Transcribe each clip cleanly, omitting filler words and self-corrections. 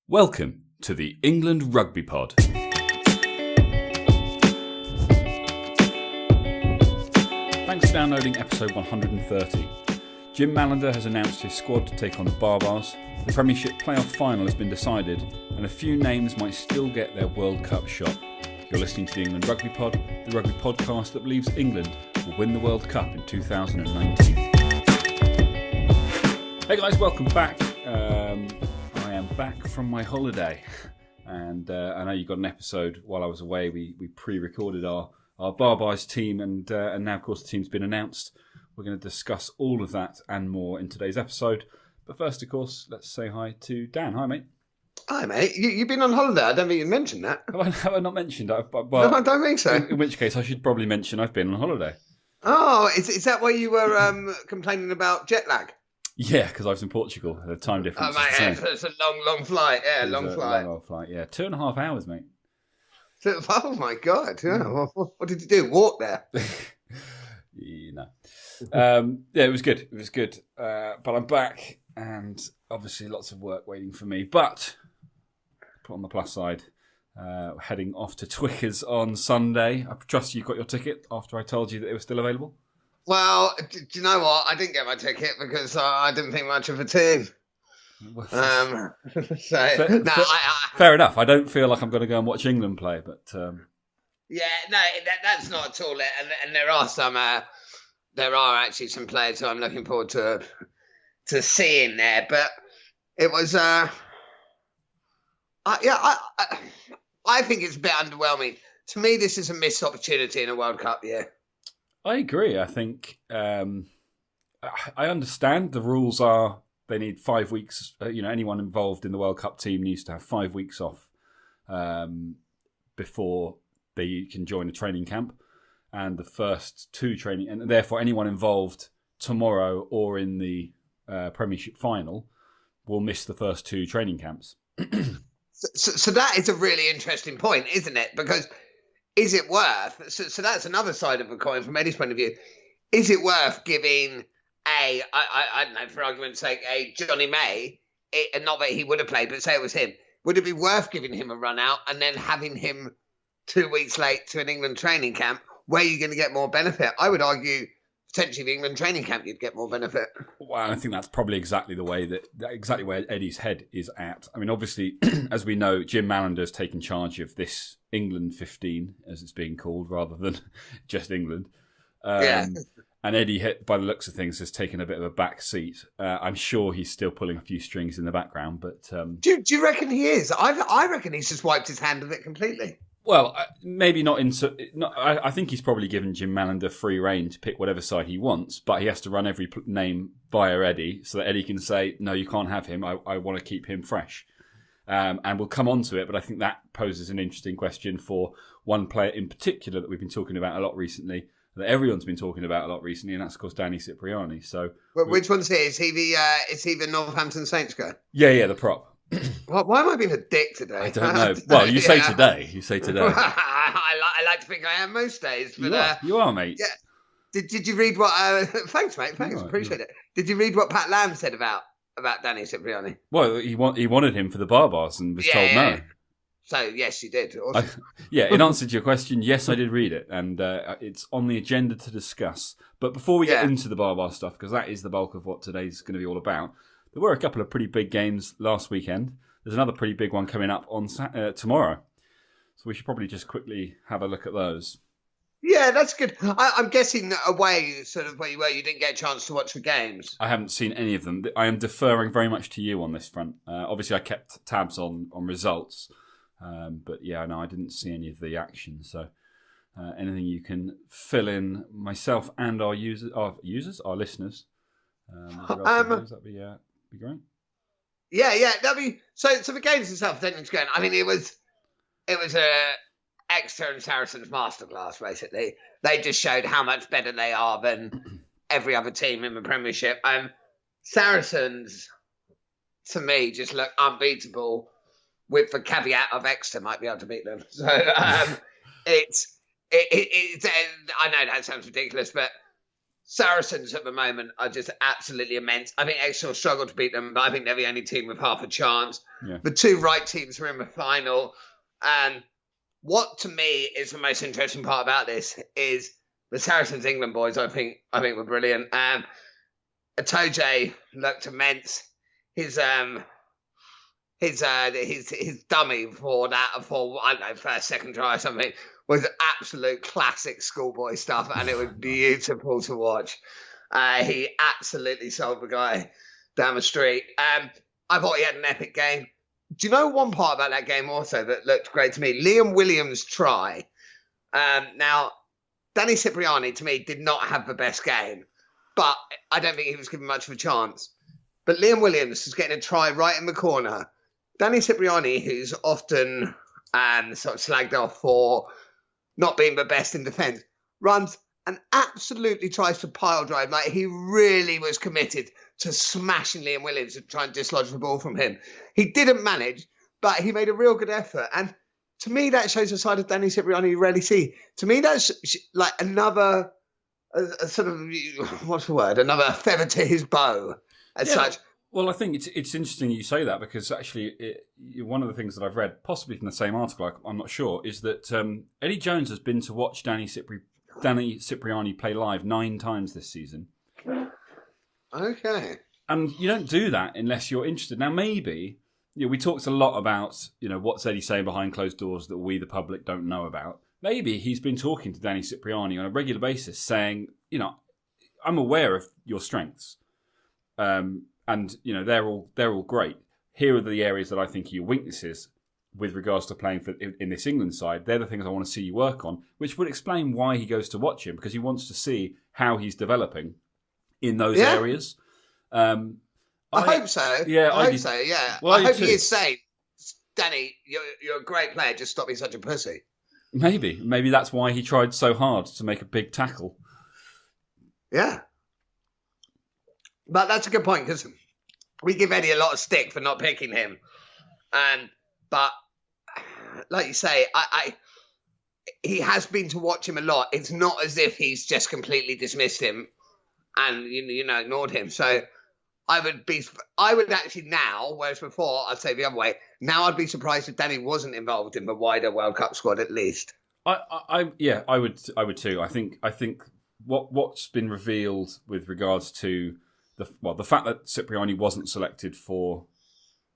Welcome to the England Rugby Pod. Thanks for downloading episode 130. Jim Mallinder has announced his squad to take on the Barbars, the Premiership playoff final has been decided, and a few names might still get their World Cup shot. You're listening to the England Rugby Pod, the rugby podcast that believes England will win the World Cup in 2019. Hey guys, welcome back. I am back from my holiday, and I know you got an episode while I was away. We pre-recorded our Barbars team, and now, of course, the team's been announced. We're going to discuss all of that and more in today's episode. But first, of course, let's say hi to Dan. Hi, mate. Hi, mate. You've been on holiday. I don't think you mentioned that. Have I not mentioned that? No, I don't think so. In which case, I should probably mention I've been on holiday. Oh, is that why you were complaining about jet lag? Yeah, because I was in Portugal. The time difference. Oh, mate, it's a long flight. Yeah, long flight. Yeah, 2.5 hours, mate. Oh, my God. Yeah. What did you do? Walk there? No. Yeah, it was good. It was good. But I'm back, and obviously lots of work waiting for me. But put on the plus side, heading off to Twickers on Sunday. I trust you got your ticket after I told you that it was still available. Well, do you know what? I didn't get my ticket because I didn't think much of a team. Fair enough. I don't feel like I'm going to go and watch England play, but yeah, no, that's not at all it. And there are actually some players who I'm looking forward to seeing there. But it was, I think it's a bit underwhelming. To me, this is a missed opportunity in a World Cup year. I agree. I think I understand the rules are they need 5 weeks. Anyone involved in the World Cup team needs to have 5 weeks off before they can join a training camp, and the first two training, and therefore anyone involved tomorrow or in the Premiership final will miss the first two training camps. So that is a really interesting point, isn't it? Because is it worth? So that's another side of the coin from Eddie's point of view. Is it worth giving I don't know, for argument's sake, a Johnny May, and not that he would have played, but say it was him, would it be worth giving him a run out and then having him 2 weeks late to an England training camp where you're going to get more benefit? I would argue potentially the England training camp you'd get more benefit. Well, I think that's probably exactly where Eddie's head is at. I mean, obviously, as we know, Jim Mallinder has taken charge of this England 15, as it's being called, rather than just England. Yeah. And Eddie, by the looks of things, has taken a bit of a back seat. I'm sure he's still pulling a few strings in the background, but do you reckon he is? I reckon he's just wiped his hand of it completely. Well, maybe not. I think he's probably given Jim Mallinder free rein to pick whatever side he wants, but he has to run every name via Eddie so that Eddie can say, no, you can't have him. I want to keep him fresh. And we'll come on to it, but I think that poses an interesting question for one player in particular that we've been talking about a lot recently, that everyone's been talking about a lot recently, and that's, of course, Danny Cipriani. So, which one's he? Is he the Northampton Saints guy? Yeah, the prop. Why am I being a dick today? I don't know. Well, you say today. You say today. I like to think I am most days. But, you are, mate. Yeah. Did you read what... thanks, mate. Thanks. Appreciate it. Did you read what Pat Lamb said about Danny Cipriani? Well, he wanted him for the Barbars and was told no. So, yes, you did. Awesome. In answer to your question, yes, I did read it. And it's on the agenda to discuss. But before we get into the Barbar stuff, because that is the bulk of what today's going to be all about, there were a couple of pretty big games last weekend. There's another pretty big one coming up on tomorrow. So we should probably just quickly have a look at those. Yeah, that's good. I'm guessing away, sort of where you were, you didn't get a chance to watch the games. I haven't seen any of them. I am deferring very much to you on this front. Obviously, I kept tabs on results. But yeah, no, I didn't see any of the action. So anything you can fill in, myself and our listeners. That'd be great. Yeah. That'd be so the games itself didn't go. I mean, it was a Exeter and Saracens masterclass. Basically, they just showed how much better they are than every other team in the Premiership. Saracens, to me, just look unbeatable. With the caveat of Exeter might be able to beat them. So it's I know that sounds ridiculous, but Saracens at the moment are just absolutely immense. I think Exeter will struggle to beat them, but I think they're the only team with half a chance. Yeah. The two right teams are in the final. And what to me is the most interesting part about this is the Saracens England boys. I think were brilliant. Atoje looked immense. His dummy for I don't know, first, second try or something was absolute classic schoolboy stuff, and it was beautiful to watch. He absolutely sold the guy down the street. I thought he had an epic game. Do you know one part about that game also that looked great to me? Liam Williams' try. Now, Danny Cipriani, to me, did not have the best game, but I don't think he was given much of a chance. But Liam Williams was getting a try right in the corner. Danny Cipriani, who's often sort of slagged off for not being the best in defence, runs and absolutely tries to pile drive. Like, he really was committed to smashing Liam Williams and trying to dislodge the ball from him. He didn't manage, but he made a real good effort. And to me, that shows a side of Danny Cipriani you rarely see. To me, that's like another sort of, what's the word? Another feather to his bow as such. Well, I think it's interesting you say that, because actually one of the things that I've read, possibly from the same article, I'm not sure, is that Eddie Jones has been to watch Danny Cipriani play live 9 times this season. Okay. And you don't do that unless you're interested. Now, maybe, we talked a lot about, what's Eddie saying behind closed doors that we, the public, don't know about. Maybe he's been talking to Danny Cipriani on a regular basis saying, I'm aware of your strengths. And they're all great. Here are the areas that I think are your weaknesses with regards to playing in this England side. They're the things I want to see you work on, which would explain why he goes to watch him, because he wants to see how he's developing in those areas. I hope so. Yeah, I hope so. Yeah. Well, I hope he is saying, Danny, you're a great player. Just stop being such a pussy. Maybe that's why he tried so hard to make a big tackle. Yeah. But that's a good point, because we give Eddie a lot of stick for not picking him. But like you say, he has been to watch him a lot. It's not as if he's just completely dismissed him and ignored him. So I would actually now, whereas before I'd say the other way. Now I'd be surprised if Danny wasn't involved in the wider World Cup squad at least. I would too. I think what's been revealed with regards to the fact that Cipriani wasn't selected for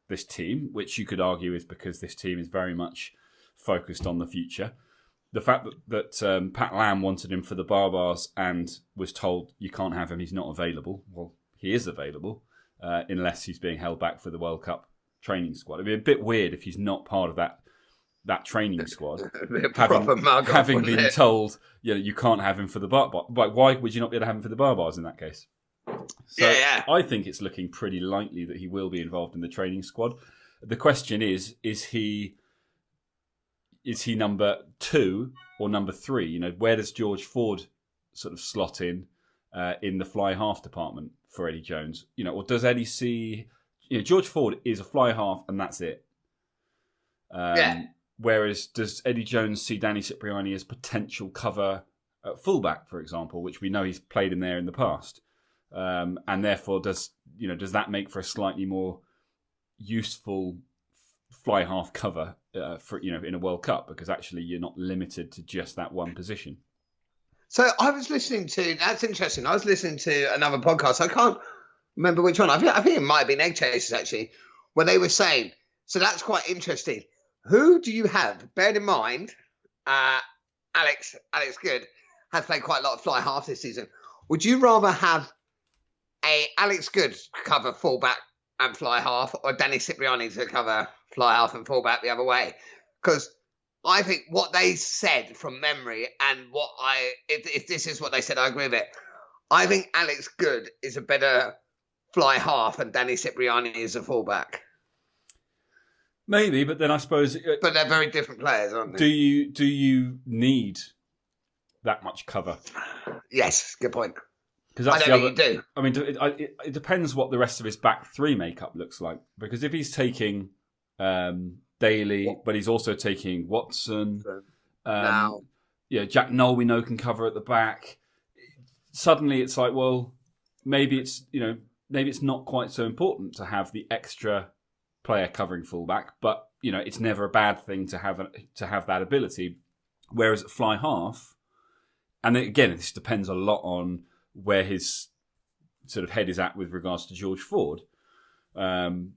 this team, which you could argue is because this team is very much focused on the future. The fact that Pat Lam wanted him for the Barbars and was told you can't have him, he's not available. Well, he is available unless he's being held back for the World Cup training squad. It'd be a bit weird if he's not part of that traiing squad, having been told you can't have him for the Barbars. Why would you not be able to have him for the Barbars in that case? So yeah. I think it's looking pretty likely that he will be involved in the training squad. The question is he number 2 or number 3? Where does George Ford sort of slot in the fly half department for Eddie Jones? Or does Eddie see George Ford is a fly half and that's it? Whereas does Eddie Jones see Danny Cipriani as potential cover at fullback, for example, which we know he's played in there in the past? And therefore, does that make for a slightly more useful fly half cover for in a World Cup, because actually you're not limited to just that one position. So I was listening to, that's interesting. I was listening to another podcast. I can't remember which one. I think it might have been Egg Chasers actually, where they were saying. So that's quite interesting. Who do you have? Bear in mind, Alex Good has played quite a lot of fly half this season. Would you rather have Alex Good cover fullback and fly half, or Danny Cipriani to cover fly half and fullback the other way? Because I think what they said from memory, and if this is what they said, I agree with it. I think Alex Good is a better fly half and Danny Cipriani is a fullback. Maybe, but then I suppose... but they're very different players, aren't they? Do you need that much cover? Yes, good point. Because that's I don't think you do. I mean, it depends what the rest of his back 3 makeup looks like. Because if he's taking Daly, but he's also taking Watson, now, Jack Noel we know can cover at the back. suddenly it's like, well, maybe it's not quite so important to have the extra player covering fullback, but it's never a bad thing to have that ability. Whereas at fly half, and again, this depends a lot on where his sort of head is at with regards to George Ford. The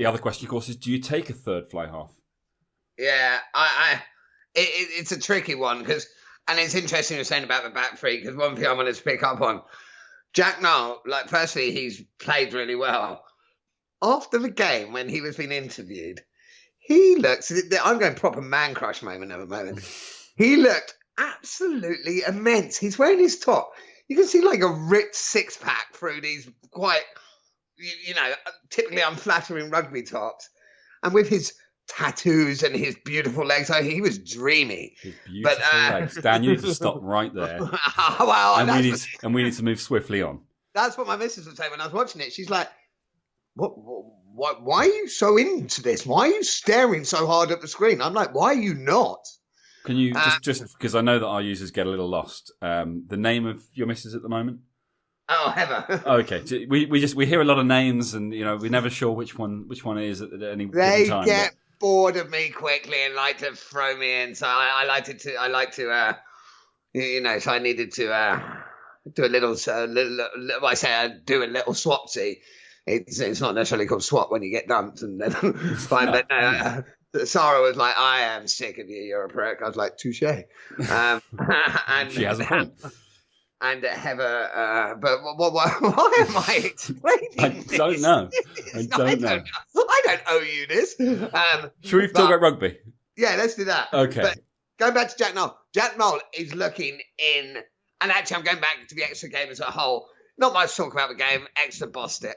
other question, of course, is do you take a third fly half? Yeah, it's a tricky one and it's interesting you're saying about the back three, because one thing I wanted to pick up on, Jack Nowell, firstly, he's played really well. After the game, when he was being interviewed, he looks, I'm going proper man crush moment at the moment. He looked absolutely immense. He's wearing his top. You can see like a ripped six pack through these quite, typically unflattering rugby tops. And with his tattoos and his beautiful legs, he was dreamy. His beautiful legs. Dan, you need to stop right there. And we need to move swiftly on. That's what my missus would say when I was watching it. She's like, why are you so into this? Why are you staring so hard at the screen? I'm like, why are you not? Can you just because I know that our users get a little lost, the name of your missus at the moment? Oh, Heather. Okay, we hear a lot of names, and we're never sure which one it is at any given time. They get bored of me quickly and like to throw me in, so I needed to do a little. I say I do a little swapsy. It's not necessarily called swap when you get dumped, and then fine. But Sarah was like, "I am sick of you. You're a prick." I was like, "Touche." And she has a point. And Heather, but why am I explaining this? I don't know. I don't know. I don't owe you this. Should we talk about rugby? Yeah, let's do that. Okay. But going back to Jack Nowell. Jack Nowell is looking in, and actually I'm going back to the extra game as a whole. Not much talk about the game. Extra bossed it.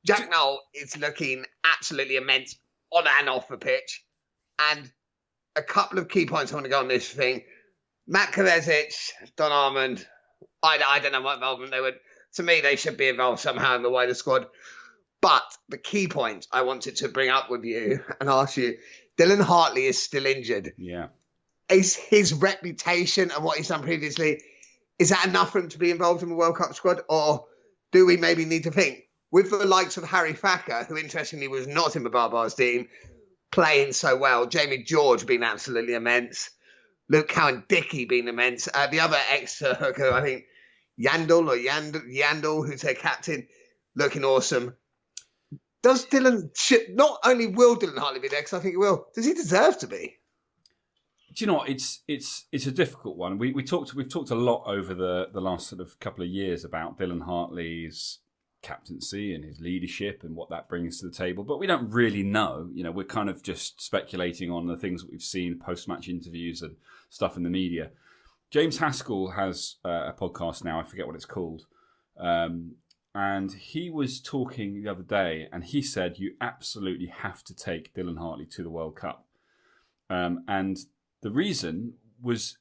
Jack Nowell is looking absolutely immense on and off the pitch. And a couple of key points I want to go on this thing. Matt Kovacic, Don Armand, I don't know what involvement they would. To me, they should be involved somehow in the wider squad. But the key point I wanted to bring up with you and ask you, Dylan Hartley is still injured. Yeah. Is his reputation and what he's done previously, is that enough for him to be involved in the World Cup squad? Or do we maybe need to think, with the likes of Harry Thacker, who interestingly was not in the Barbars team, playing so well, Jamie George being absolutely immense, Luke Cowan-Dickey being immense, the other ex-hooker, I think, Yandel, who's their captain, looking awesome. Does not only will Dylan Hartley be there, because I think he will, does he deserve to be? Do you know what? It's a difficult one. We've talked a lot over the last sort of couple of years about Dylan Hartley's captaincy and his leadership and what that brings to the table, but we don't really know. We're kind of just speculating on the things that we've seen, post-match interviews and stuff in the media. James Haskell has a podcast now, I forget what it's called, and he was talking the other day, and he said you absolutely have to take Dylan Hartley to the World Cup, and the reason was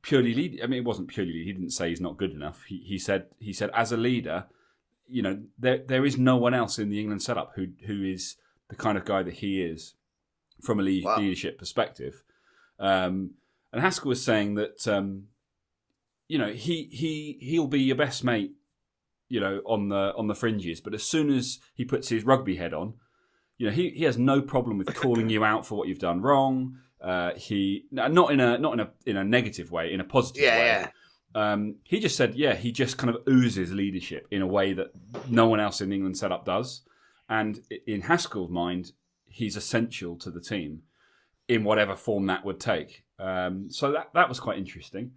purely lead. I mean, it wasn't purely lead. He didn't say he's not good enough. He said as a leader, there is no one else in the England setup who is the kind of guy that he is from a leadership perspective. And Haskell was saying that he'll be your best mate, on the fringes, but as soon as he puts his rugby head on, he has no problem with calling you out for what you've done wrong. He not in a negative way, in a positive way. Yeah. He just said, he just kind of oozes leadership in a way that no one else in the England setup does. And in Haskell's mind, he's essential to the team in whatever form that would take. So that was quite interesting.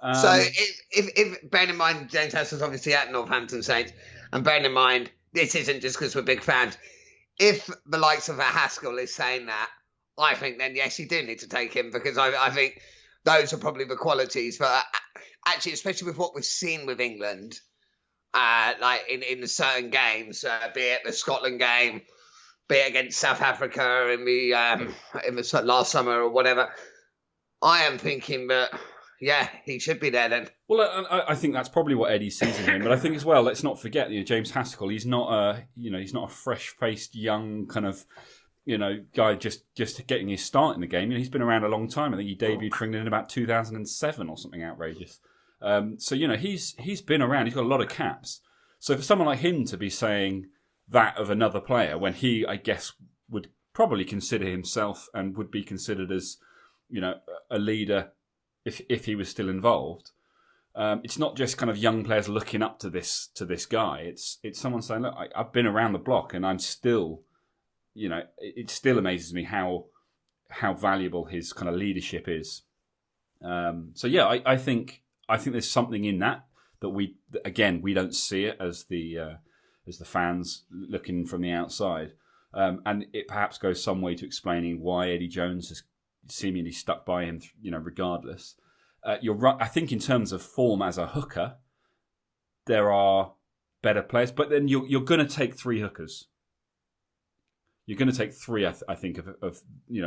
So if bearing in mind, James Haskell's obviously at Northampton Saints, and bearing in mind, this isn't just because we're big fans, if the likes of a Haskell is saying that, I think then, yes, you do need to take him, because I think those are probably the qualities. But actually, especially with what we've seen with England, like in certain games, be it the Scotland game, be it against South Africa in the last summer or whatever, I am thinking that, he should be there then. Well, I think that's probably what Eddie sees in him. But I think as well, let's not forget, James Haskell. He's not a fresh-faced young kind of, guy just getting his start in the game. He's been around a long time. I think he debuted for England in about 2007 or something outrageous. So he's been around. He's got a lot of caps. So for someone like him to be saying that of another player, when he, I guess, would probably consider himself and would be considered as, a leader if he was still involved. It's not just kind of young players looking up to this guy. It's someone saying, look, I've been around the block and I'm still, it still amazes me how valuable his kind of leadership is. I think there's something in that we don't see it as the fans looking from the outside, and it perhaps goes some way to explaining why Eddie Jones has seemingly stuck by him, regardless. You're right. I think in terms of form as a hooker, there are better players, but then you're going to take three hookers. You're going to take three, I think, of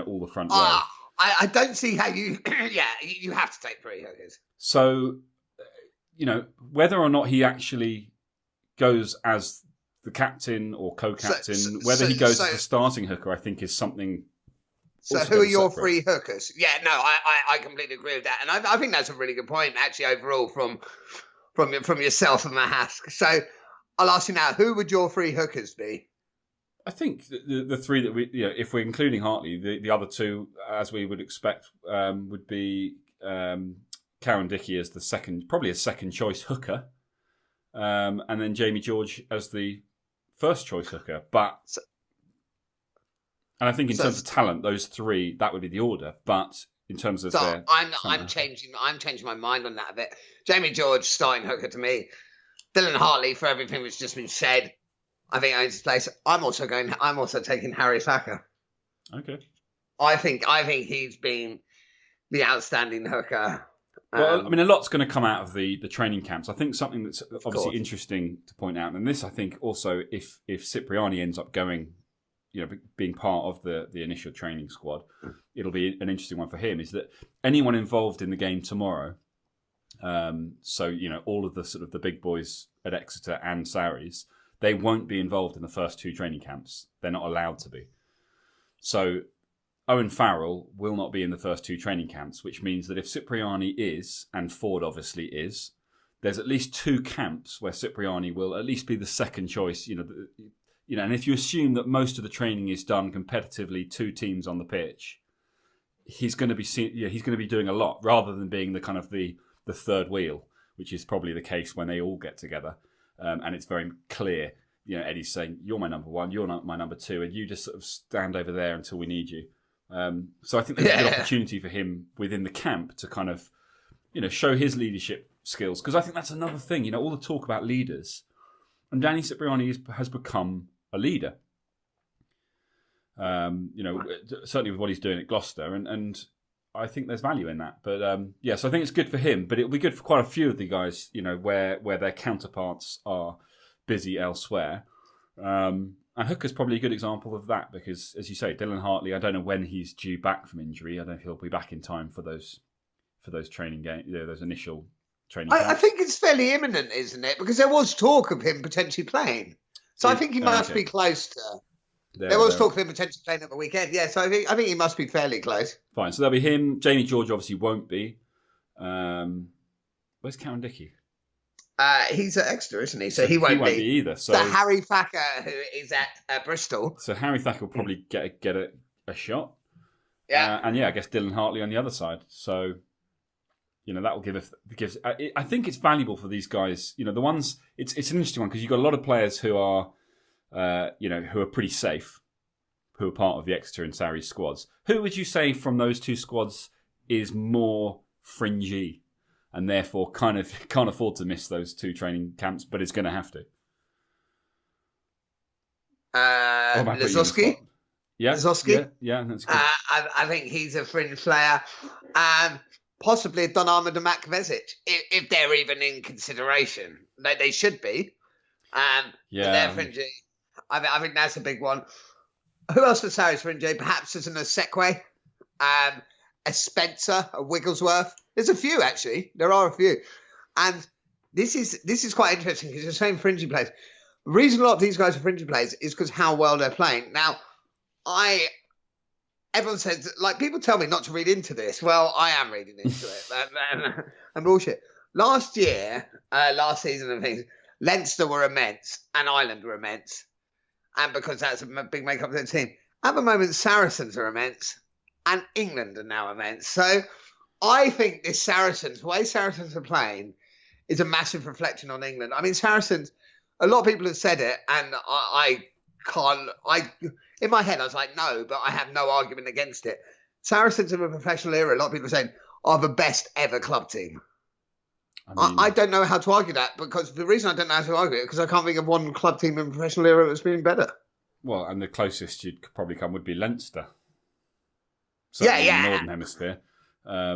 all the front row. I don't see how you. Yeah, you have to take three hookers. So, whether or not he actually goes as the captain or co-captain, whether he goes as the starting hooker, I think is something. So who are your three hookers? Yeah, no, I completely agree with that, and I think that's a really good point actually overall from yourself and Mahask. So I'll ask you now, who would your three hookers be? I think the three that we, if we're including Hartley, the other two, as we would expect, would be Karen Dickey as the probably a second choice hooker, and then Jamie George as the first choice hooker. And I think in terms of talent, those three, that would be the order. But in terms of I'm changing my mind on that a bit. Jamie George, starting hooker to me. Dylan Hartley, for everything that's just been said, I think owns his place. I'm also taking Harry Thacker. Okay. I think he's been the outstanding hooker. Well, a lot's going to come out of the training camps. I think something that's obviously interesting to point out, and this I think also if Cipriani ends up going, being part of the initial training squad, it'll be an interesting one for him, is that anyone involved in the game tomorrow, all of the sort of the big boys at Exeter and Sarries, they won't be involved in the first two training camps. They're not allowed to be. So Owen Farrell will not be in the first two training camps, which means that if Cipriani is, and Ford obviously is, there's at least two camps where Cipriani will at least be the second choice, and if you assume that most of the training is done competitively, two teams on the pitch, he's going to be doing a lot rather than being the kind of the third wheel, which is probably the case when they all get together. And it's very clear, Eddie's saying, you're my number one, you're my number two, and you just sort of stand over there until we need you. So I think there's a good opportunity for him within the camp to kind of, show his leadership skills. Because I think that's another thing, all the talk about leaders. And Danny Cipriani has become a leader. Certainly with what he's doing at Gloucester, and I think there's value in that. But so I think it's good for him, but it'll be good for quite a few of the guys, where their counterparts are busy elsewhere. And Hooker's probably a good example of that because, as you say, Dylan Hartley, I don't know when he's due back from injury. I don't know if he'll be back in time for those training games, those initial training games. I think it's fairly imminent, isn't it? Because there was talk of him potentially playing. So I think he must be close to. There was talk of him potentially playing at the weekend. Yeah, so I think he must be fairly close. Fine. So there'll be him. Jamie George obviously won't be. Where's Karen Dickey? He's at Exeter, isn't he? So he won't be either. So Harry Thacker, who is at Bristol. So Harry Thacker will probably get a shot. Yeah. I guess Dylan Hartley on the other side. So that will gives. I think it's valuable for these guys. The ones. It's an interesting one because you've got a lot of players who are, who are pretty safe, who are part of the Exeter and Sarries squads. Who would you say from those two squads is more fringy, and therefore kind of can't afford to miss those two training camps, but is going to have to? Lozowski. Yeah, Lozowski. Yeah, that's good. I think he's a fringe player. Possibly Don Armand and Matt Kovacic, if they're even in consideration. They should be. They're fringy. I think that's a big one. Who else for Sarries fringy? Perhaps as an Osekwe, a Spencer, a Wigglesworth. There's a few, actually. There are a few. And this is quite interesting because you're saying fringy players. The reason a lot of these guys are fringy players is because how well they're playing. Now, everyone says, people tell me not to read into this. Well, I am reading into it. And bullshit. last season and things, Leinster were immense and Ireland were immense. And because that's a big makeup of the team. At the moment, Saracens are immense and England are now immense. So I think this the way Saracens are playing is a massive reflection on England. I mean, Saracens, a lot of people have said it, and in my head, I was like, no, but I have no argument against it. Saracens in a professional era, a lot of people are saying, are the best ever club team. I don't know how to argue that, because the reason I don't know how to argue it is because I can't think of one club team in a professional era that's been better. Well, and the closest you'd probably come would be Leinster. Yeah. In the Northern Hemisphere. I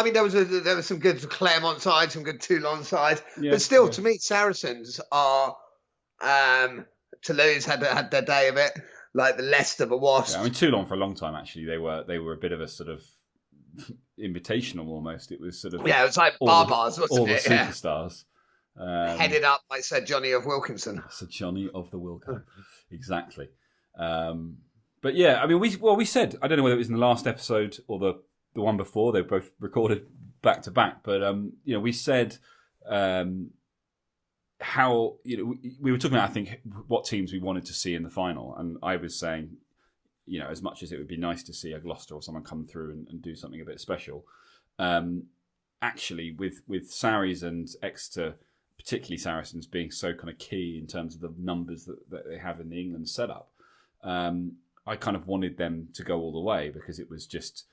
mean, there was some good Claremont sides, some good Toulon sides, but still, to me, Saracens are Toulouse had their day of it, like the Leicester, the Wasps. Yeah, I mean, Toulon for a long time actually they were a bit of a sort of invitational almost. It was sort of it was like Barbars, wasn't it? All the superstars. Headed up by Sir Johnny of Wilkinson. Sir Johnny of the Wilco, exactly. But yeah, I mean, we said, I don't know whether it was in the last episode or the one before. They were both recorded back to back, but we said how we were talking about, I think, what teams we wanted to see in the final, and I was saying, as much as it would be nice to see a Gloucester or someone come through and do something a bit special, actually with Sarries and Exeter, particularly Saracens being so kind of key in terms of the numbers that they have in the England setup, I kind of wanted them to go all the way, because it was just,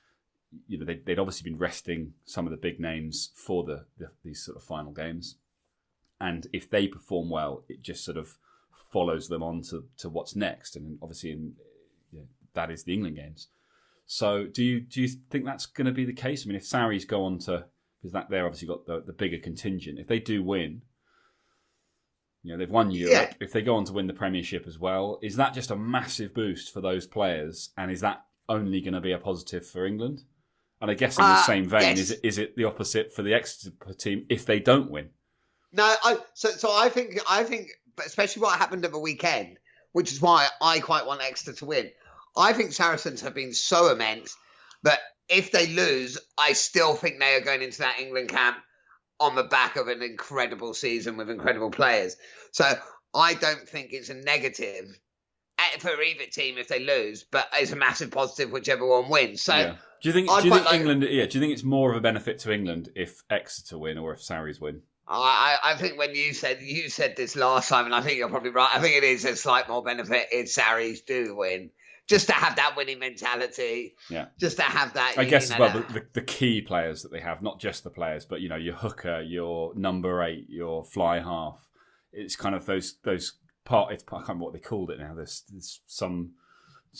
they'd obviously been resting some of the big names for these sort of final games. And if they perform well, it just sort of follows them on to what's next. And obviously that is the England games. So do you think that's going to be the case? I mean, if Sarries go on to, because they're obviously got the bigger contingent, if they do win, they've won Europe. Yeah. If they go on to win the Premiership as well, is that just a massive boost for those players? And is that only going to be a positive for England? And I guess in the same vein, yes. Is it the opposite for the Exeter team if they don't win? No, so I think, especially what happened at the weekend, which is why I quite want Exeter to win. I think Saracens have been so immense that if they lose, I still think they are going into that England camp on the back of an incredible season with incredible players. So I don't think it's a negative for either team if they lose, but it's a massive positive whichever one wins. So yeah. Do you think England? Yeah. Do you think it's more of a benefit to England if Exeter win or if Sarries win? I think when you said this last time, and I think you're probably right. I think it is a slight more benefit if Sarries do win. Just to have that winning mentality. Yeah. Just to have that. I guess as well, the key players that they have, not just the players, but your hooker, your number 8, your fly half. It's kind of those part. I can't remember what they called it now. There's some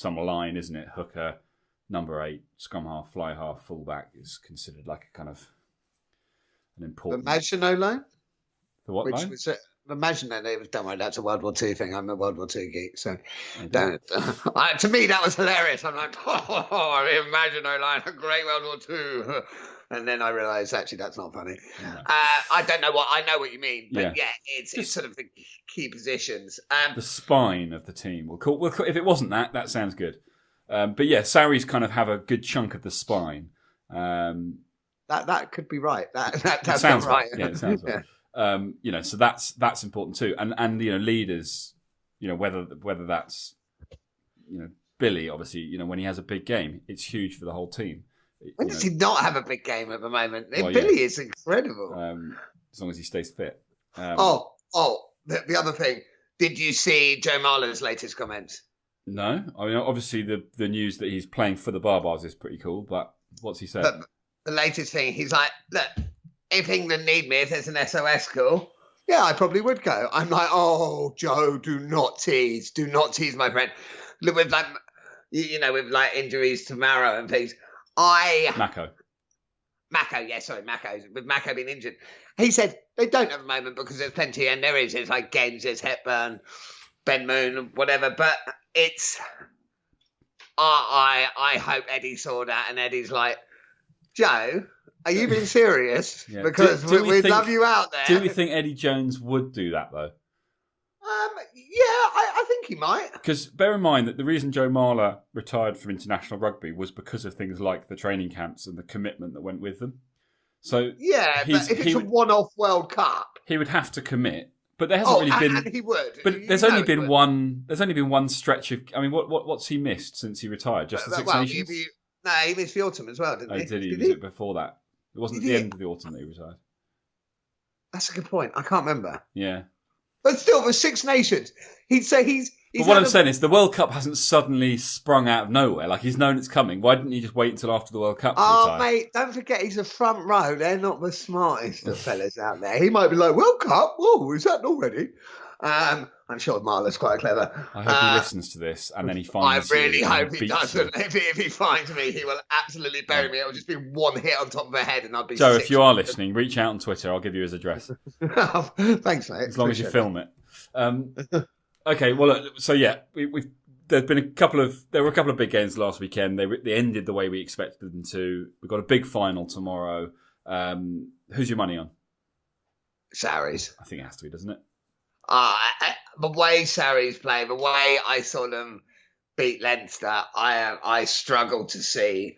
line, isn't it? Hooker, number 8, scrum half, fly half, fullback is considered like a kind of an important. The Maginot line. The what line? Imagine that it was done right. That's a World War II thing. I'm a World War II geek, so don't. To me, that was hilarious. I'm like, imagine no line, a great World War II, and then I realised actually that's not funny. Yeah. I don't know I know what you mean, but it's sort of the key positions. The spine of the team. We'll call, if it wasn't that sounds good. But yeah, Sarries kind of have a good chunk of the spine. That could be right. That sounds right. Yeah, it sounds right. So that's important too, and leaders, whether that's Billy, obviously, when he has a big game, it's huge for the whole team. When does he not have a big game at the moment? Billy is incredible. As long as he stays fit. The other thing, did you see Joe Marler's latest comments? No, I mean obviously the news that he's playing for the Barbars is pretty cool, but what's he said? But the latest thing, he's like, look. If England need me, if there's an SOS call, yeah, I probably would go. I'm like, oh, Joe, do not tease, my friend. Look, with like injuries to Marrow and things. Mako, with Mako being injured, he said they don't at the moment because there's plenty, and there is. It's like Gaines, there's Hepburn, Ben Moon, whatever. But it's, I hope Eddie saw that, and Eddie's like, Joe. Are you being serious? Yeah. Because we'd love you out there. Do we think Eddie Jones would do that, though? I think he might. Because bear in mind that the reason Joe Marler retired from international rugby was because of things like the training camps and the commitment that went with them. So yeah, but if it's a one-off World Cup, he would have to commit. But there hasn't really been. And he would. But there's only been one. There's only been one stretch of. I mean, what's he missed since he retired? Just the Six Nations. He missed the autumn as well, didn't he? Did he? Was it before that? It wasn't at the end of the autumn that he retired. That's a good point. I can't remember. Yeah. But still, for Six Nations, he'd say he's. But what I'm saying is, the World Cup hasn't suddenly sprung out of nowhere. Like, he's known it's coming. Why didn't he just wait until after the World Cup to retire? Mate, don't forget he's a front row. They're not the smartest of fellas out there. He might be like, World Cup? Whoa, is that already? I'm sure Marler's quite clever. I hope he listens to this and then he finds I really hope he doesn't. If he finds me, he will absolutely bury me. It'll just be one hit on top of the head and I'll be Joe, if you are listening, reach out on Twitter. I'll give you his address. Thanks, mate. As long as you film it. Okay, well, so yeah, there were a couple of big games last weekend. They ended the way we expected them to. We've got a big final tomorrow. Who's your money on? Sarries. I think it has to be, doesn't it? The way Sarries play, the way I saw them beat Leinster, I struggle to see.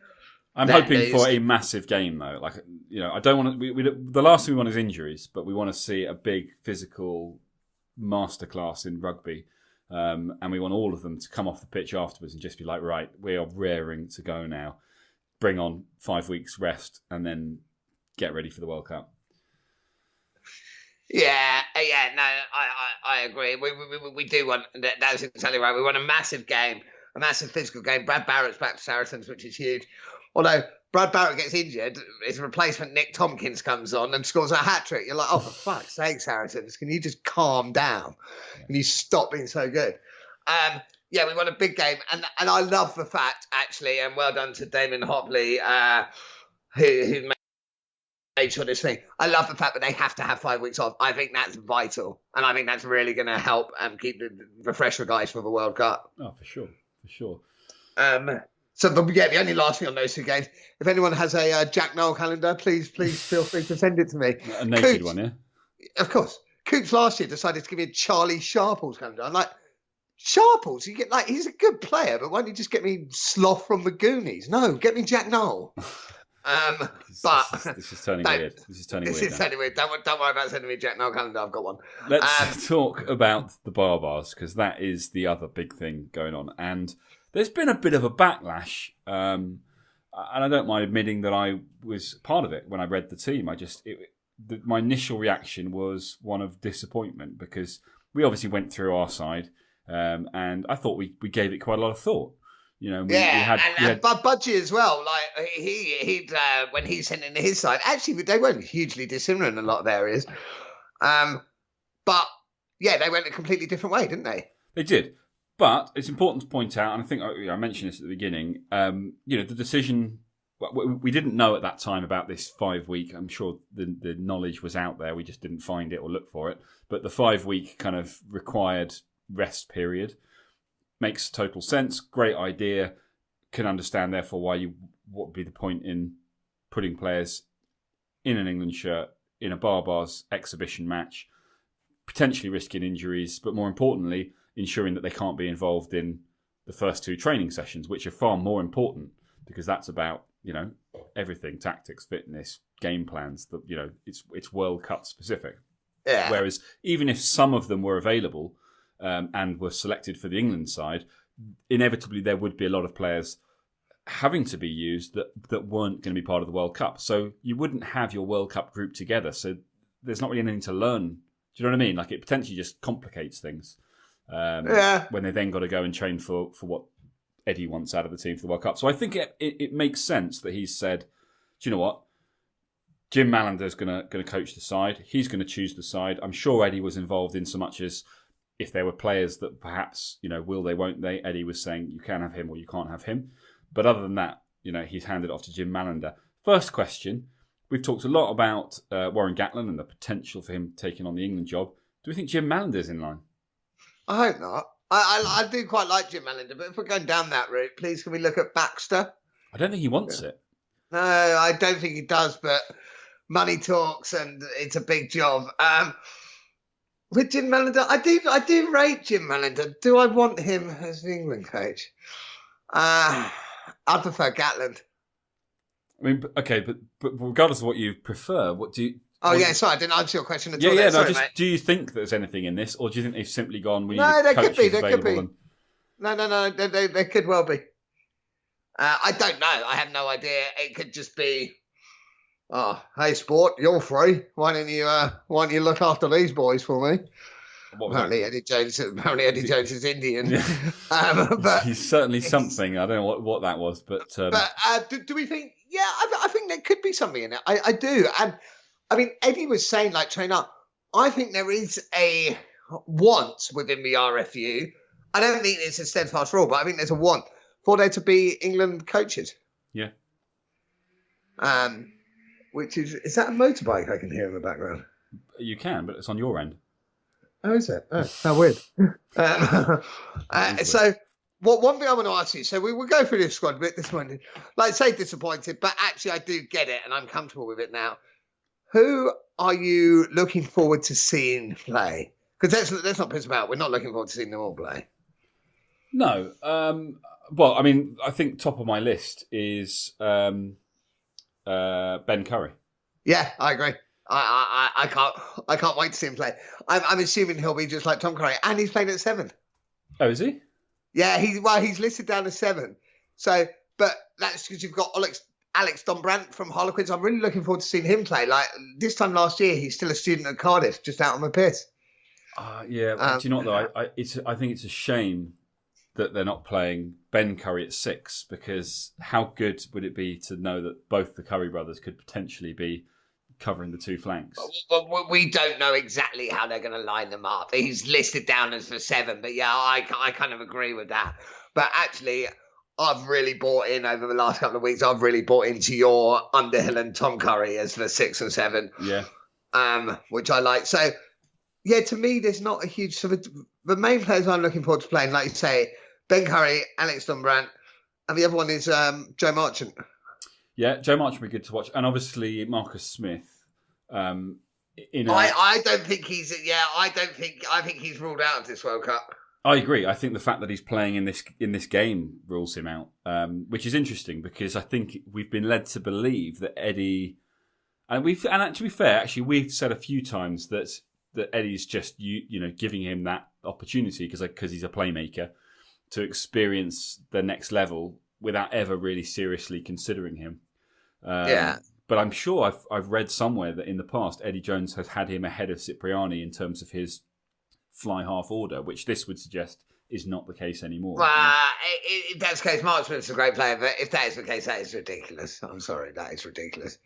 I'm hoping for a massive game, though. Like, I don't want to. The last thing we want is injuries, but we want to see a big physical masterclass in rugby, and we want all of them to come off the pitch afterwards and just be like, right, we are raring to go now. Bring on 5 weeks rest and then get ready for the World Cup. Yeah, no, I agree. We do want, that's exactly right. We want a massive game, a massive physical game. Brad Barrett's back to Saracens, which is huge. Although Brad Barrett gets injured, his replacement Nick Tompkins comes on and scores a hat-trick. You're like, oh, for fuck's sake, Saracens, can you just calm down? Can you stop being so good? Yeah, we want a big game. And I love the fact, actually, and well done to Damon Hopley, who made sure this thing. I love the fact that they have to have 5 weeks off. I think that's vital. And I think that's really going to help keep the fresher guys for the World Cup. Oh, for sure. So, the only last thing on those two games, if anyone has a Jack Noel calendar, please feel free to send it to me. A naked one, yeah? Of course. Coops last year decided to give me a Charlie Sharples calendar. I'm like, Sharples? He's a good player, but why don't you just get me Sloth from the Goonies? No, get me Jack Noel. This is turning weird. This is turning weird. Don't worry about sending me Jack Noel calendar. I've got one. Let's talk about the Barbars, because that is the other big thing going on. And there's been a bit of a backlash, and I don't mind admitting that I was part of it when I read the team. My initial reaction was one of disappointment, because we obviously went through our side, and I thought we gave it quite a lot of thought. We had Budgie as well. Like he when he sent in his side, actually they weren't hugely dissimilar in a lot of areas, but yeah, they went a completely different way, didn't they? They did. But it's important to point out, and I think I mentioned this at the beginning, the decision, we didn't know at that time about this 5 week. I'm sure the knowledge was out there. We just didn't find it or look for it. But the 5 week kind of required rest period makes total sense. Great idea. Can understand, therefore, what would be the point in putting players in an England shirt in a Barbars exhibition match, potentially risking injuries, but more importantly, ensuring that they can't be involved in the first 2 training sessions, which are far more important, because that's about, everything, tactics, fitness, game plans, it's World Cup specific. Yeah. Whereas even if some of them were available and were selected for the England side, inevitably there would be a lot of players having to be used that weren't going to be part of the World Cup. So you wouldn't have your World Cup group together. So there's not really anything to learn. Do you know what I mean? Like, it potentially just complicates things. When they then got to go and train for what Eddie wants out of the team for the World Cup. So I think it makes sense that he's said, do you know what? Jim Mallinder's going to coach the side. He's going to choose the side. I'm sure Eddie was involved in so much as if there were players that perhaps, will they, won't they? Eddie was saying you can have him or you can't have him. But other than that, he's handed off to Jim Mallinder. First question, we've talked a lot about Warren Gatland and the potential for him taking on the England job. Do we think Jim Mallinder's in line? I hope not. I do quite like Jim Mallinder, but if we're going down that route, please can we look at Baxter? I don't think he wants it. No, I don't think he does, but money talks and it's a big job. With Jim Mallinder, I do rate Jim Mallinder. Do I want him as the England coach? I prefer Gatland. I mean, okay, but regardless of what you prefer, what do you? Oh, yeah, sorry, I didn't answer your question at all. Yeah, Sorry, just mate. do you think there's anything in this, or do you think they've simply gone? We need No, there coaches could be. There could available be. No. There could well be. I don't know. I have no idea. It could just be. Oh, hey, sport, you're free. Why don't you look after these boys for me? Apparently, Eddie Jones is Indian. Yeah. But he's certainly something. I don't know what that was, but do we think? Yeah, I think there could be something in it. I do, and I mean, Eddie was saying, like, train up. I think there is a want within the RFU. I don't think it's a steadfast rule, but I think there's a want for there to be England coaches. Yeah. Which is that a motorbike I can hear in the background? You can, but it's on your end. Oh, is it? Oh, how weird. So, one thing I want to ask you, so we will go through this squad a bit this morning. Like, say disappointed, but actually I do get it and I'm comfortable with it now. Who are you looking forward to seeing play? Because let's not piss about. We're not looking forward to seeing them all play. No. Well, I mean, I think top of my list is Ben Curry. Yeah, I agree. I can't wait to see him play. I'm assuming he'll be just like Tom Curry, and he's playing at 7. Oh, is he? Yeah, he's listed down as 7. So, but that's because you've got Alex Donbrandt from Harlequins. I'm really looking forward to seeing him play. Like this time last year, he's still a student at Cardiff, just out on the piss. Yeah, do you know what though? I think it's a shame that they're not playing Ben Curry at 6, because how good would it be to know that both the Curry brothers could potentially be covering the 2 flanks? Well, we don't know exactly how they're going to line them up. He's listed down as for 7, but yeah, I kind of agree with that. But actually, I've really bought in over the last couple of weeks. I've really bought into your Underhill and Tom Curry as the 6 and 7. Yeah. Which I like. So, yeah, to me, there's not a huge. So the main players I'm looking forward to playing, like you say, Ben Curry, Alex Donbrandt, and the other one is Joe Marchant. Yeah, Joe Marchant would be good to watch, and obviously Marcus Smith. I don't think he's. Yeah, I think he's ruled out of this World Cup. I agree. I think the fact that he's playing in this game rules him out, which is interesting because I think we've been led to believe that Eddie, and to be fair, actually we've said a few times that Eddie's just giving him that opportunity because he's a playmaker to experience the next level without ever really seriously considering him. But I'm sure I've read somewhere that in the past Eddie Jones has had him ahead of Cipriani in terms of his fly half order, which this would suggest is not the case anymore. Well, if that's the case, Mark Smith's a great player, but if that is the case, that is ridiculous. I'm sorry, that is ridiculous.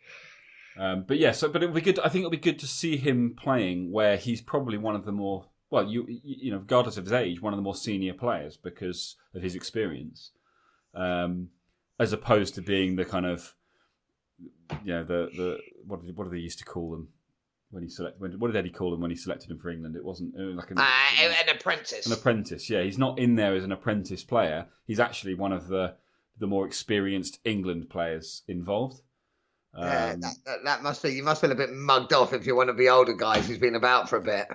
But it'll be good. I think it'll be good to see him playing where he's probably one of the more, well, regardless of his age, one of the more senior players because of his experience, as opposed to being the kind of, the what did they used to call them when he selected? What did Eddie call him when he selected him for England? It wasn't like an apprentice. An apprentice, yeah. He's not in there as an apprentice player. He's actually one of the more experienced England players involved. That must be. You must feel a bit mugged off if you're one of the older guys who's been about for a bit,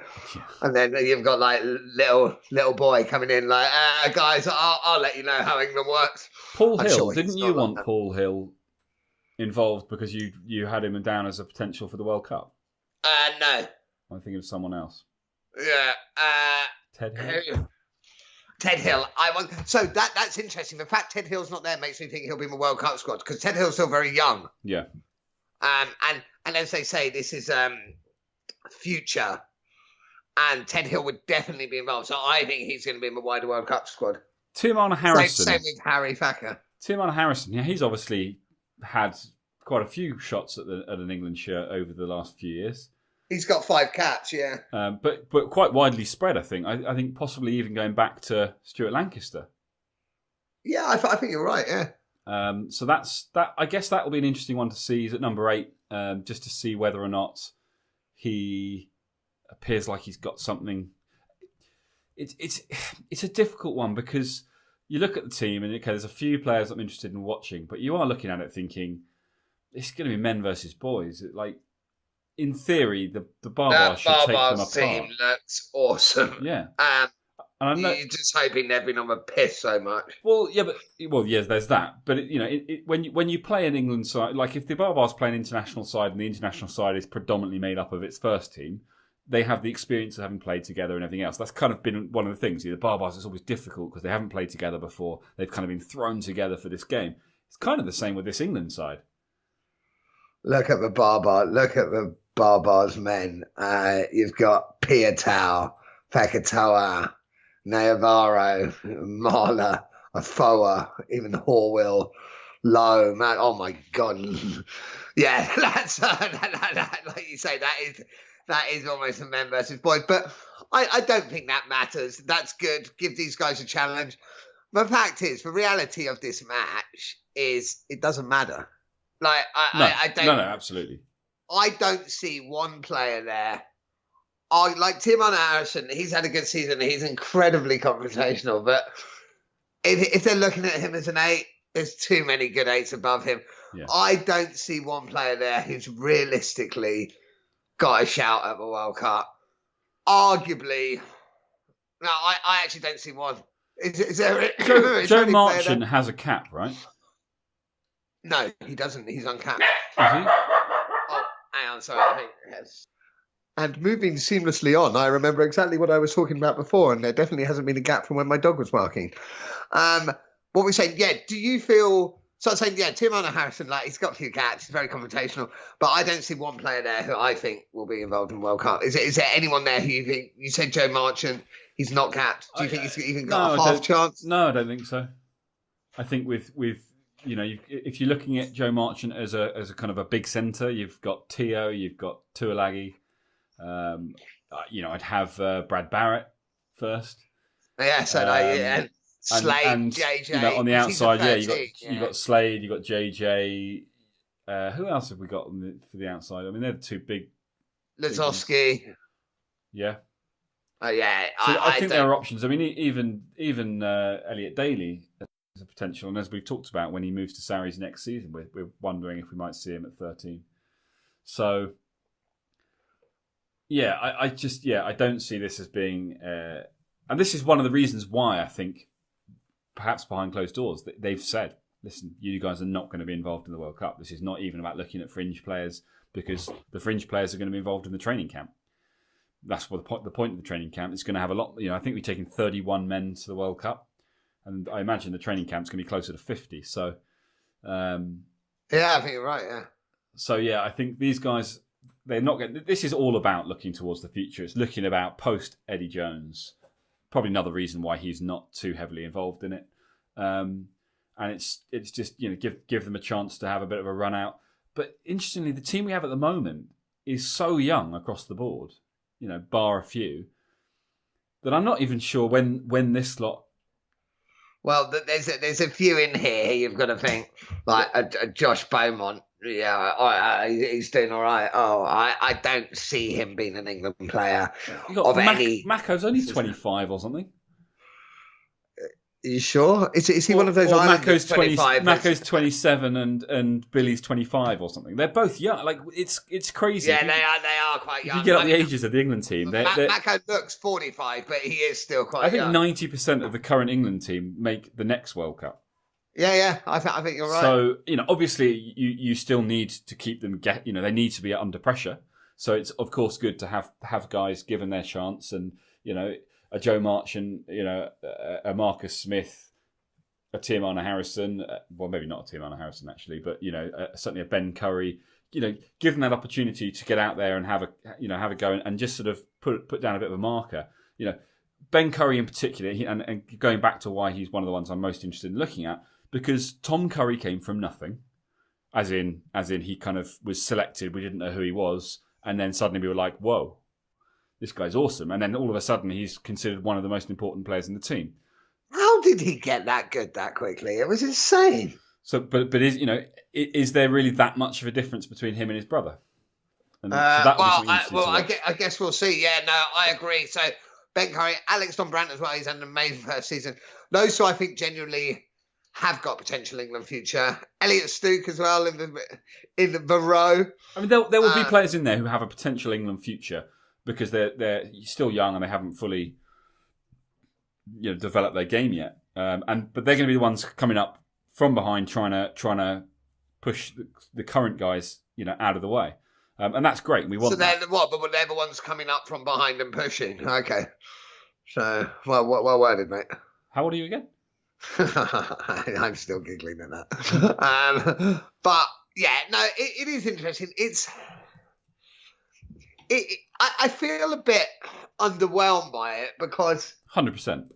and then you've got like little boy coming in like, guys, I'll let you know how England works. Paul Hill, didn't you want Paul Hill involved because you had him down as a potential for the World Cup? No. I'm thinking of someone else. Yeah. Ted Hill. Ted Hill. So that's interesting. The fact Ted Hill's not there makes me think he'll be in the World Cup squad because Ted Hill's still very young. Yeah. And as they say, this is future, and Ted Hill would definitely be involved. So I think he's going to be in the wider World Cup squad. Timon Harrison. Same with Harry Thacker. Timon Harrison. Yeah, he's obviously had quite a few shots at an England shirt over the last few years. He's got 5 caps, yeah. But quite widely spread, I think. I think possibly even going back to Stuart Lancaster. Yeah, I think you're right, yeah. So that's that. I guess that will be an interesting one to see. He's at number 8, just to see whether or not he appears like he's got something. It's a difficult one because you look at the team and there's a few players I'm interested in watching, but you are looking at it thinking it's going to be men versus boys. In theory, the Barbars should take them apart. Team looks awesome. Yeah. And I know, you're just hoping they've been on the piss so much. yes, there's that. But when you play an England side, like if the Barbars play an international side and the international side is predominantly made up of its first team, they have the experience of having played together and everything else. That's kind of been one of the things. The Barbars is always difficult because they haven't played together before. They've kind of been thrown together for this game. It's kind of the same with this England side. Look at the Barbars men. You've got Piatau, Fekatoa, Navarro, Marla, Afoa, even Horwill, Lowe, man. Oh my God. Yeah, that's like you say, that is almost a men versus boys. But I don't think that matters. That's good. Give these guys a challenge. The fact is, the reality of this match is it doesn't matter. Like I don't. No, absolutely. I don't see one player there. Like Tim Harrison, he's had a good season. He's incredibly confrontational. But if they're looking at him as an 8, there's too many good 8s above him. Yeah. I don't see one player there who's realistically got a shout at the World Cup. Arguably, no, I actually don't see one. Is there? Joe Marchant has a cap, right? No, he doesn't. He's uncapped. Is he? Oh, hang on. Sorry, I think yes. And moving seamlessly on, I remember exactly what I was talking about before, and there definitely hasn't been a gap from when my dog was barking. What we're saying, yeah, do you feel... So I'm saying, yeah, Tim Harrison, like, he's got a few gaps, he's very confrontational, but I don't see one player there who I think will be involved in World Cup. Is there anyone there who you think... You said Joe Marchant, he's not capped. Do you think he's even got a half chance? No, I don't think so. I think with if you're looking at Joe Marchant as a kind of a big centre, you've got Tio, you've got Tuolagi. I'd have Brad Barrett first. Yeah, Slade, and JJ. On the outside, you got Slade, you got JJ. Who else have we got for the outside? I mean, they're the two big. Lazowski. Yeah. Yeah. So I think there are options. I mean, even Elliot Daly is a potential, and as we've talked about, when he moves to Sarries next season, we're wondering if we might see him at 13. So. Yeah, I don't see this as being, and this is one of the reasons why I think, perhaps behind closed doors, they've said, listen, you guys are not going to be involved in the World Cup. This is not even about looking at fringe players, because the fringe players are going to be involved in the training camp. That's what the point of the training camp is going to have a lot. I think we've taken 31 men to the World Cup, and I imagine the training camp's going to be closer to 50. So, yeah, I think you're right. Yeah. So yeah, I think these guys. They're not getting. This is all about looking towards the future. It's looking about post Eddie Jones. Probably another reason why he's not too heavily involved in it. And it's just give them a chance to have a bit of a run out. But interestingly, the team we have at the moment is so young across the board. Bar a few, that I'm not even sure when this lot. Well, there's a few in here you've got to think like a Josh Beaumont. Yeah, he's doing all right. Oh, I don't see him being an England player of any. Mako's only 25 or something. Are you sure? Is he one of those Islanders? Mako's 25. Mako's 27 and Billy's 25 or something. They're both young. Like it's crazy. Yeah, they are quite young. If you get up the ages of the England team, Mako looks 45, but he is still quite young. I think 90% of the current England team make the next World Cup. Yeah, I think you're right. So, obviously you still need to keep them they need to be under pressure. So it's of course good to have guys given their chance, and a Joe Marchant, a Marcus Smith, a Tim Harrison, well maybe not a Tim Harrison actually, but certainly a Ben Curry, give them that opportunity to get out there and have a go and just sort of put down a bit of a marker. Ben Curry in particular, and going back to why he's one of the ones I'm most interested in looking at. Because Tom Curry came from nothing, as in he kind of was selected. We didn't know who he was, and then suddenly we were like, "Whoa, this guy's awesome!" And then all of a sudden, he's considered one of the most important players in the team. How did he get that good that quickly? It was insane. So, but is there really that much of a difference between him and his brother? And I guess we'll see. Yeah, no, I agree. So Ben Curry, Alex Don Brandt as well. He's had an amazing first season. Those who I think genuinely have got potential England future. Elliot Stook as well in the row. I mean, there will be players in there who have a potential England future because they're still young and they haven't fully develop their game yet. But they're going to be the ones coming up from behind, trying to push the current guys, out of the way. And that's great. We want so they're what? But they're the ones coming up from behind and pushing. Okay. So well worded, mate. How old are you again? I'm still giggling at that. But yeah, no, it is interesting. I feel a bit underwhelmed by it because 100%.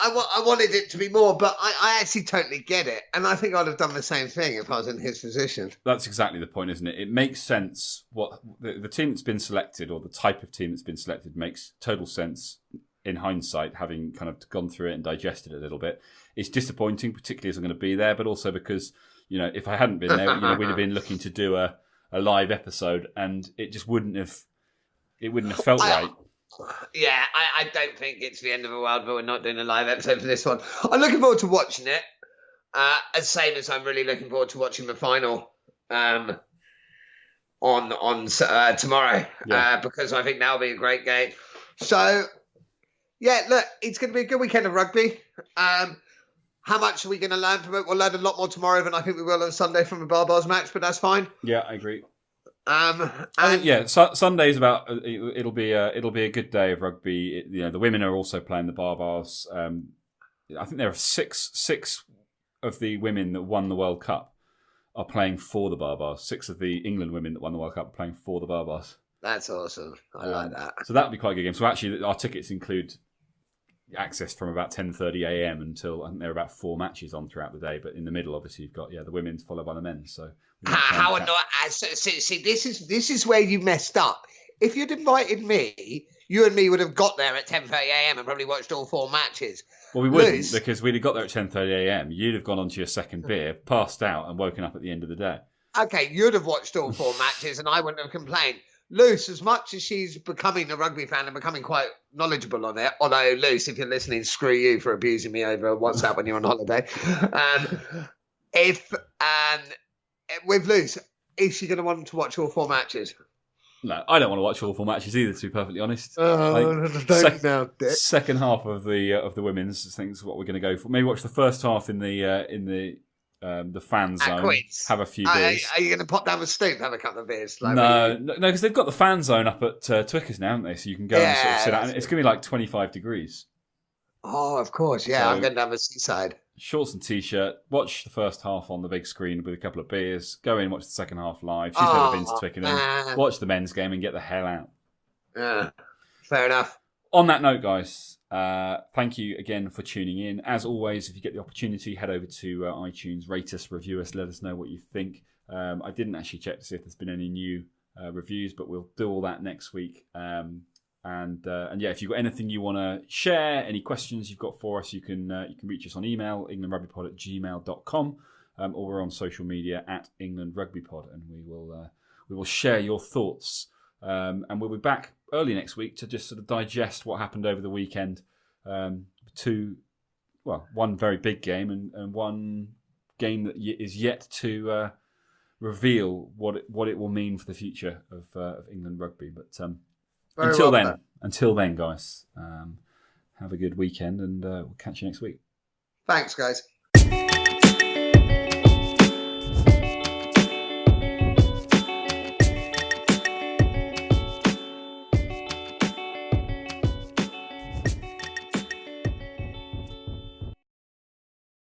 I wanted it to be more, but I actually totally get it. And I think I'd have done the same thing if I was in his position. That's exactly the point, isn't it? It makes sense. What the team that's been selected, or the type of team that's been selected, makes total sense in hindsight, having kind of gone through it and digested it a little bit. It's disappointing, particularly as I'm going to be there, but also because, if I hadn't been there, we'd have been looking to do a live episode, and it just wouldn't have felt right. Yeah, I don't think it's the end of the world, but we're not doing a live episode for this one. I'm looking forward to watching it. As same as I'm really looking forward to watching the final on tomorrow, because I think that'll be a great game. So, yeah, look, it's going to be a good weekend of rugby. How much are we going to learn from it? We'll learn a lot more tomorrow than I think we will on Sunday from the Barbars match, but that's fine. Yeah, I agree. Sunday's about. It'll be a good day of rugby. The women are also playing the Barbars. I think there are six of the women that won the World Cup are playing for the Barbars. 6 of the England women that won the World Cup are playing for the Barbars. That's awesome. I like that. So that'll be quite a good game. So actually, our tickets include access from about 10:30 a.m. until, I think there are about 4 matches on throughout the day. But in the middle, obviously, you've got the women's followed by the men's. So how annoying! See, this is where you messed up. If you'd invited me, you and me would have got there at 10:30 a.m. and probably watched all 4 matches. Well, we wouldn't, because we'd have got there at 10:30 a.m. You'd have gone on to your second beer, passed out, and woken up at the end of the day. Okay, you'd have watched all 4 matches, and I wouldn't have complained. Luce, as much as she's becoming a rugby fan and becoming quite knowledgeable on it, although Luce, if you're listening, screw you for abusing me over WhatsApp when you're on holiday. With Luce, is she going to want to watch all 4 matches? No, I don't want to watch all 4 matches either, to be perfectly honest. Second half of the women's, I think, is what we're going to go for. Maybe watch the first half in the fan zone. Queens. Have a few beers. Are you going to pop down the stoop, have a couple of beers? No, because they've got the fan zone up at Twickers now, haven't they? So you can go and sort of sit out. And it's going to be like 25 degrees. Oh, of course, yeah. So, I'm going down the seaside. Shorts and t-shirt. Watch the first half on the big screen with a couple of beers. Go in, watch the second half live. She's never been to Twickenham. Watch the men's game and get the hell out. Yeah, fair enough. On that note, guys, thank you again for tuning in. As always, if you get the opportunity, head over to iTunes, rate us, review us, let us know what you think. I didn't actually check to see if there's been any new reviews, but we'll do all that next week. And if you've got anything you want to share, any questions you've got for us, you can reach us on email, englandrugbypod@gmail.com, or we're on social media @englandrugbypod, and we will share your thoughts. And we'll be back early next week to just sort of digest what happened over the weekend. One very big game and one game that is yet to reveal what it will mean for the future of England rugby. But until then, guys, have a good weekend, and we'll catch you next week. Thanks, guys.